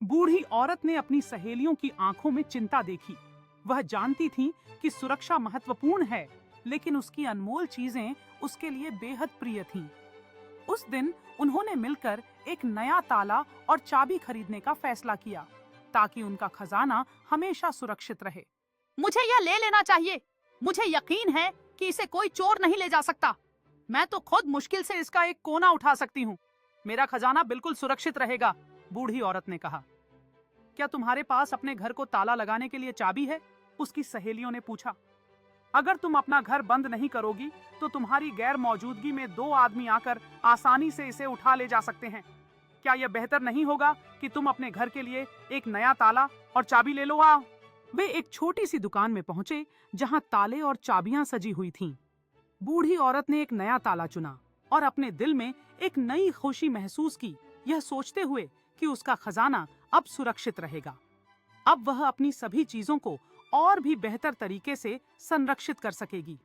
बूढ़ी औरत ने अपनी सहेलियों की आंखों में चिंता देखी। वह जानती थी कि सुरक्षा महत्वपूर्ण है, लेकिन उसकी अनमोल चीजें उसके लिए बेहद प्रिय थीं। उस दिन उन्होंने मिलकर एक नया ताला और चाबी खरीदने का फैसला किया, ताकि उनका खजाना हमेशा सुरक्षित रहे। मुझे यह ले लेना चाहिए। मुझे यकीन है कि इसे कोई चोर नहीं ले जा सकता। मैं तो खुद मुश्किल से इसका एक कोना उठा सकती हूँ। मेरा खजाना बिल्कुल सुरक्षित रहेगा, बूढ़ी औरत ने कहा। क्या तुम्हारे पास अपने घर को ताला लगाने के लिए चाबी है? उसकी सहेलियों ने पूछा। अगर तुम अपना घर बंद नहीं करोगी, तो तुम्हारी गैर मौजूदगी में 2 आदमी आकर आसानी से इसे उठा ले जा सकते हैं। क्या यह बेहतर नहीं होगा कि तुम अपने घर के लिए एक नया ताला और चाबी ले लो? आओ। वे एक छोटी सी दुकान में पहुंचे, जहां ताले और चाबियां सजी हुई थीं। बूढ़ी औरत ने एक नया ताला चुना और अपने दिल में एक नई खुशी महसूस की, यह सोचते हुए कि उसका खजाना अब सुरक्षित रहेगा। अब वह अपनी सभी चीजों को और भी बेहतर तरीके से संरक्षित कर सकेगी।